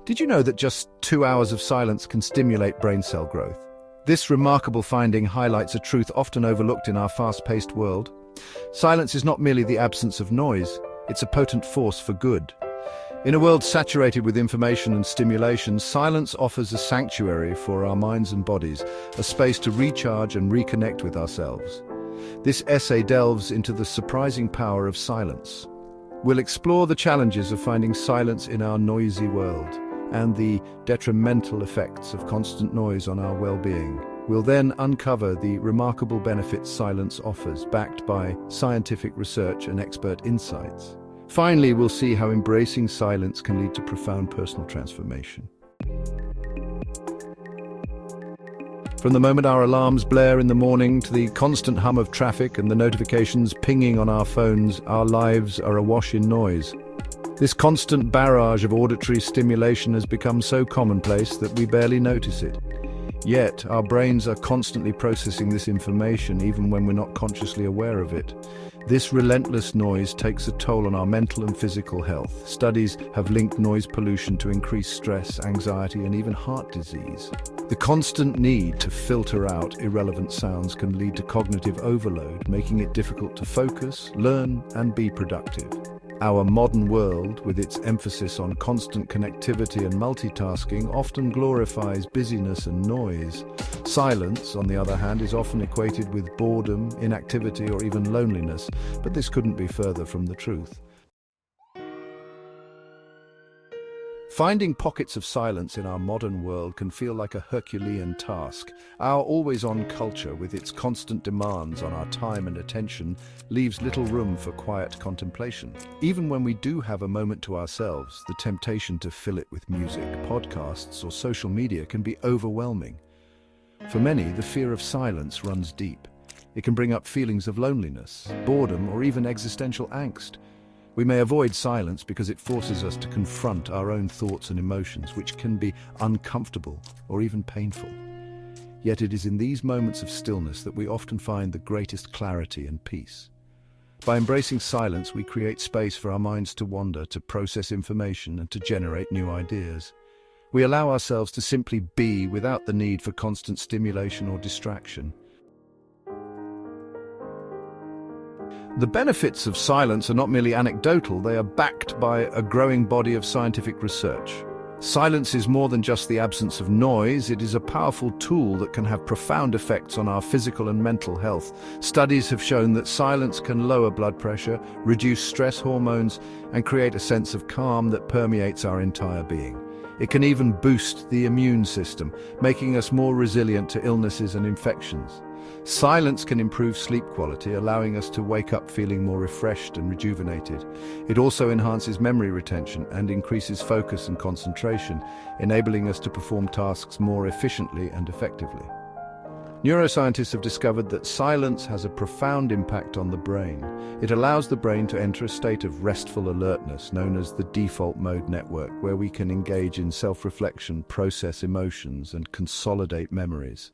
Did you know that just 2 hours of silence can stimulate brain cell growth? This remarkable finding highlights a truth often overlooked in our fast-paced world. Silence is not merely the absence of noise, it's a potent force for good. In a world saturated with information and stimulation, silence offers a sanctuary for our minds and bodies, a space to recharge and reconnect with ourselves. This essay delves into the surprising power of silence. We'll explore the challenges of finding silence in our noisy world and the detrimental effects of constant noise on our well-being. We'll then uncover the remarkable benefits silence offers, backed by scientific research and expert insights. Finally, we'll see how embracing silence can lead to profound personal transformation. From the moment our alarms blare in the morning to the constant hum of traffic and the notifications pinging on our phones, our lives are awash in noise. This constant barrage of auditory stimulation has become so commonplace that we barely notice it. Yet, our brains are constantly processing this information even when we're not consciously aware of it. This relentless noise takes a toll on our mental and physical health. Studies have linked noise pollution to increased stress, anxiety, and even heart disease. The constant need to filter out irrelevant sounds can lead to cognitive overload, making it difficult to focus, learn, and be productive. Our modern world, with its emphasis on constant connectivity and multitasking, often glorifies busyness and noise. Silence, on the other hand, is often equated with boredom, inactivity, or even loneliness, but this couldn't be further from the truth. Finding pockets of silence in our modern world can feel like a Herculean task. Our always-on culture, with its constant demands on our time and attention, leaves little room for quiet contemplation. Even when we do have a moment to ourselves, the temptation to fill it with music, podcasts, or social media can be overwhelming. For many, the fear of silence runs deep. It can bring up feelings of loneliness, boredom, or even existential angst. We may avoid silence because it forces us to confront our own thoughts and emotions, which can be uncomfortable or even painful. Yet it is in these moments of stillness that we often find the greatest clarity and peace. By embracing silence, we create space for our minds to wander, to process information, and to generate new ideas. We allow ourselves to simply be without the need for constant stimulation or distraction. The benefits of silence are not merely anecdotal, they are backed by a growing body of scientific research. Silence is more than just the absence of noise, it is a powerful tool that can have profound effects on our physical and mental health. Studies have shown that silence can lower blood pressure, reduce stress hormones, and create a sense of calm that permeates our entire being. It can even boost the immune system, making us more resilient to illnesses and infections. Silence can improve sleep quality, allowing us to wake up feeling more refreshed and rejuvenated. It also enhances memory retention and increases focus and concentration, enabling us to perform tasks more efficiently and effectively. Neuroscientists have discovered that silence has a profound impact on the brain. It allows the brain to enter a state of restful alertness, known as the default mode network, where we can engage in self-reflection, process emotions, and consolidate memories.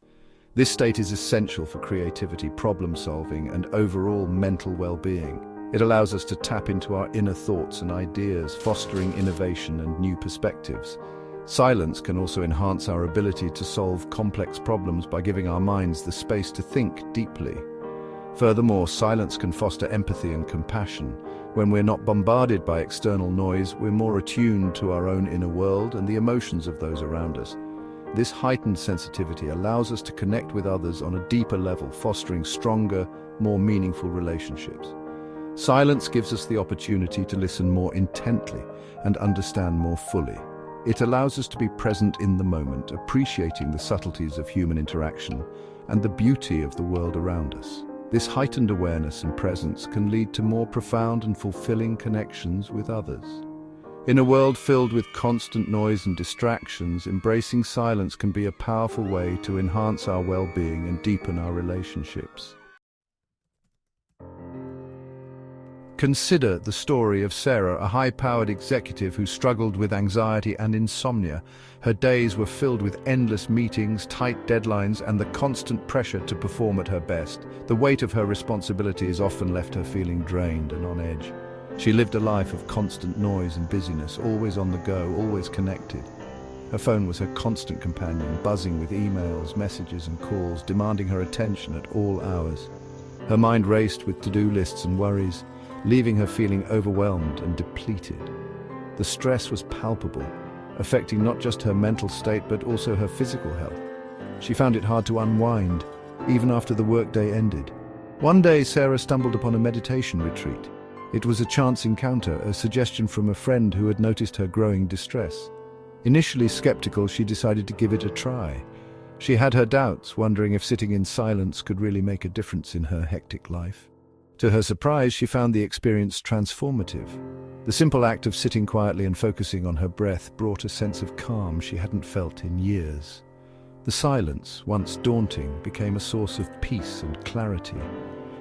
This state is essential for creativity, problem-solving, and overall mental well-being. It allows us to tap into our inner thoughts and ideas, fostering innovation and new perspectives. Silence can also enhance our ability to solve complex problems by giving our minds the space to think deeply. Furthermore, silence can foster empathy and compassion. When we're not bombarded by external noise, we're more attuned to our own inner world and the emotions of those around us. This heightened sensitivity allows us to connect with others on a deeper level, fostering stronger, more meaningful relationships. Silence gives us the opportunity to listen more intently and understand more fully. It allows us to be present in the moment, appreciating the subtleties of human interaction and the beauty of the world around us. This heightened awareness and presence can lead to more profound and fulfilling connections with others. In a world filled with constant noise and distractions, embracing silence can be a powerful way to enhance our well-being and deepen our relationships. Consider the story of Sarah, a high-powered executive who struggled with anxiety and insomnia. Her days were filled with endless meetings, tight deadlines, and the constant pressure to perform at her best. The weight of her responsibilities often left her feeling drained and on edge. She lived a life of constant noise and busyness, always on the go, always connected. Her phone was her constant companion, buzzing with emails, messages and calls, demanding her attention at all hours. Her mind raced with to-do lists and worries, leaving her feeling overwhelmed and depleted. The stress was palpable, affecting not just her mental state but also her physical health. She found it hard to unwind, even after the workday ended. One day, Sarah stumbled upon a meditation retreat. It was a chance encounter, a suggestion from a friend who had noticed her growing distress. Initially skeptical, she decided to give it a try. She had her doubts, wondering if sitting in silence could really make a difference in her hectic life. To her surprise, she found the experience transformative. The simple act of sitting quietly and focusing on her breath brought a sense of calm she hadn't felt in years. The silence, once daunting, became a source of peace and clarity.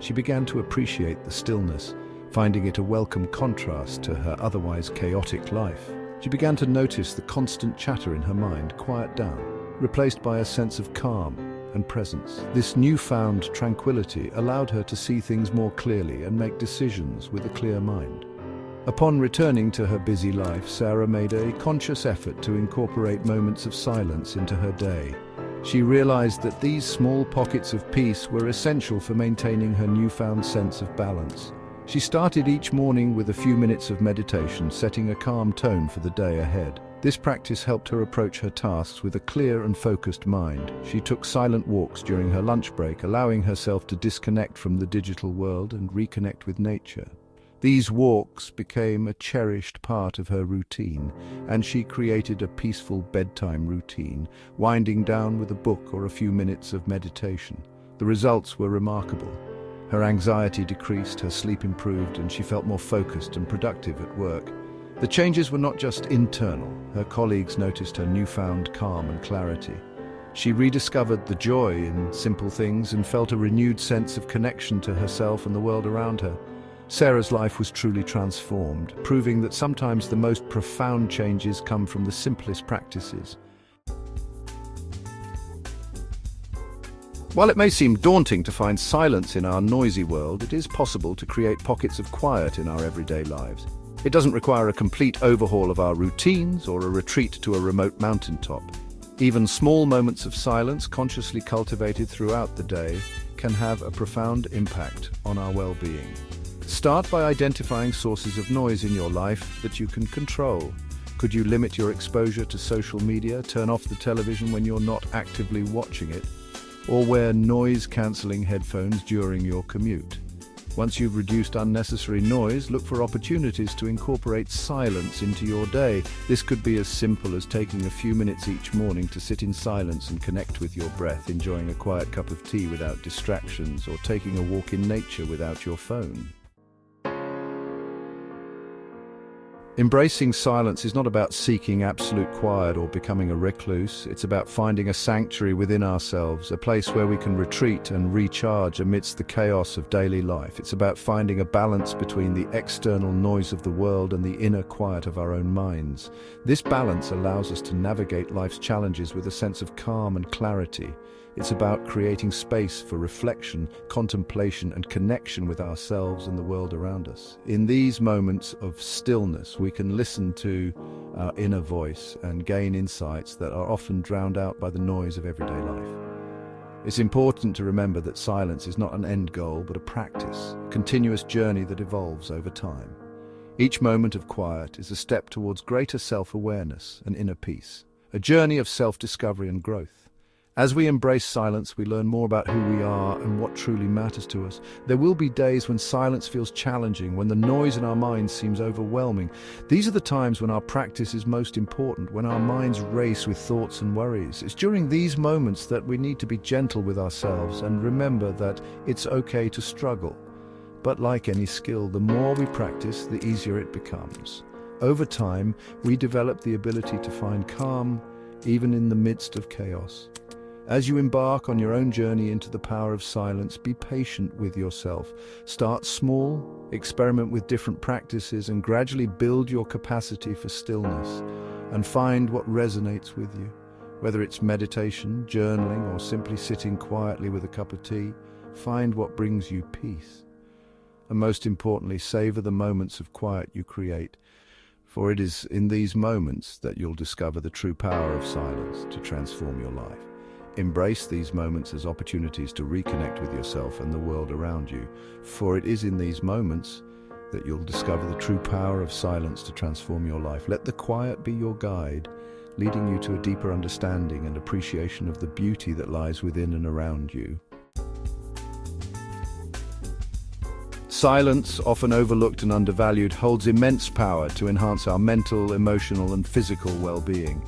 She began to appreciate the stillness, finding it a welcome contrast to her otherwise chaotic life. She began to notice the constant chatter in her mind quiet down, replaced by a sense of calm and presence. This newfound tranquility allowed her to see things more clearly and make decisions with a clear mind. Upon returning to her busy life, Sarah made a conscious effort to incorporate moments of silence into her day. She realized that these small pockets of peace were essential for maintaining her newfound sense of balance. She started each morning with a few minutes of meditation, setting a calm tone for the day ahead. This practice helped her approach her tasks with a clear and focused mind. She took silent walks during her lunch break, allowing herself to disconnect from the digital world and reconnect with nature. These walks became a cherished part of her routine, and she created a peaceful bedtime routine, winding down with a book or a few minutes of meditation. The results were remarkable. Her anxiety decreased, her sleep improved, and she felt more focused and productive at work. The changes were not just internal. Her colleagues noticed her newfound calm and clarity. She rediscovered the joy in simple things and felt a renewed sense of connection to herself and the world around her. Sarah's life was truly transformed, proving that sometimes the most profound changes come from the simplest practices. While it may seem daunting to find silence in our noisy world, it is possible to create pockets of quiet in our everyday lives. It doesn't require a complete overhaul of our routines or a retreat to a remote mountaintop. Even small moments of silence, consciously cultivated throughout the day, can have a profound impact on our well-being. Start by identifying sources of noise in your life that you can control. Could you limit your exposure to social media, turn off the television when you're not actively watching it, or wear noise-cancelling headphones during your commute? Once you've reduced unnecessary noise, look for opportunities to incorporate silence into your day. This could be as simple as taking a few minutes each morning to sit in silence and connect with your breath, enjoying a quiet cup of tea without distractions, or taking a walk in nature without your phone. Embracing silence is not about seeking absolute quiet or becoming a recluse. It's about finding a sanctuary within ourselves, a place where we can retreat and recharge amidst the chaos of daily life. It's about finding a balance between the external noise of the world and the inner quiet of our own minds. This balance allows us to navigate life's challenges with a sense of calm and clarity. It's about creating space for reflection, contemplation, and connection with ourselves and the world around us. In these moments of stillness, we can listen to our inner voice and gain insights that are often drowned out by the noise of everyday life. It's important to remember that silence is not an end goal, but a practice, a continuous journey that evolves over time. Each moment of quiet is a step towards greater self-awareness and inner peace, a journey of self-discovery and growth. As we embrace silence, we learn more about who we are and what truly matters to us. There will be days when silence feels challenging, when the noise in our minds seems overwhelming. These are the times when our practice is most important, when our minds race with thoughts and worries. It's during these moments that we need to be gentle with ourselves and remember that it's okay to struggle. But like any skill, the more we practice, the easier it becomes. Over time, we develop the ability to find calm, even in the midst of chaos. As you embark on your own journey into the power of silence, be patient with yourself. Start small, experiment with different practices, and gradually build your capacity for stillness, and find what resonates with you. Whether it's meditation, journaling, or simply sitting quietly with a cup of tea, find what brings you peace. And most importantly, savor the moments of quiet you create. For it is in these moments that you'll discover the true power of silence to transform your life. Embrace these moments as opportunities to reconnect with yourself and the world around you. For it is in these moments that you'll discover the true power of silence to transform your life. Let the quiet be your guide, leading you to a deeper understanding and appreciation of the beauty that lies within and around you. Silence, often overlooked and undervalued, holds immense power to enhance our mental, emotional, and physical well-being.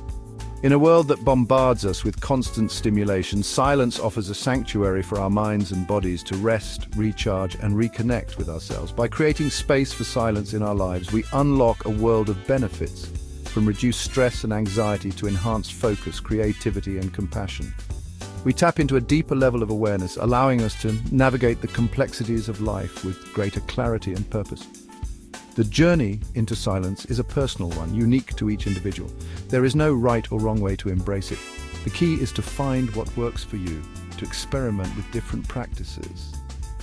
In a world that bombards us with constant stimulation, silence offers a sanctuary for our minds and bodies to rest, recharge, and reconnect with ourselves. By creating space for silence in our lives, we unlock a world of benefits, from reduced stress and anxiety to enhanced focus, creativity, and compassion. We tap into a deeper level of awareness, allowing us to navigate the complexities of life with greater clarity and purpose. The journey into silence is a personal one, unique to each individual. There is no right or wrong way to embrace it. The key is to find what works for you, to experiment with different practices,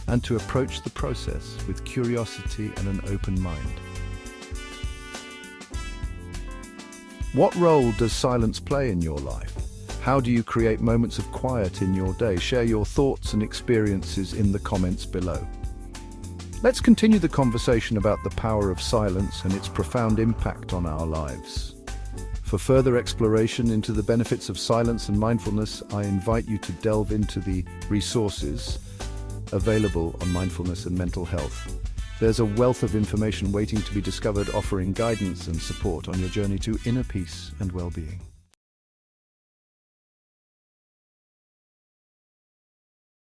and to approach the process with curiosity and an open mind. What role does silence play in your life? How do you create moments of quiet in your day? Share your thoughts and experiences in the comments below. Let's continue the conversation about the power of silence and its profound impact on our lives. For further exploration into the benefits of silence and mindfulness, I invite you to delve into the resources available on mindfulness and mental health. There's a wealth of information waiting to be discovered, offering guidance and support on your journey to inner peace and well-being.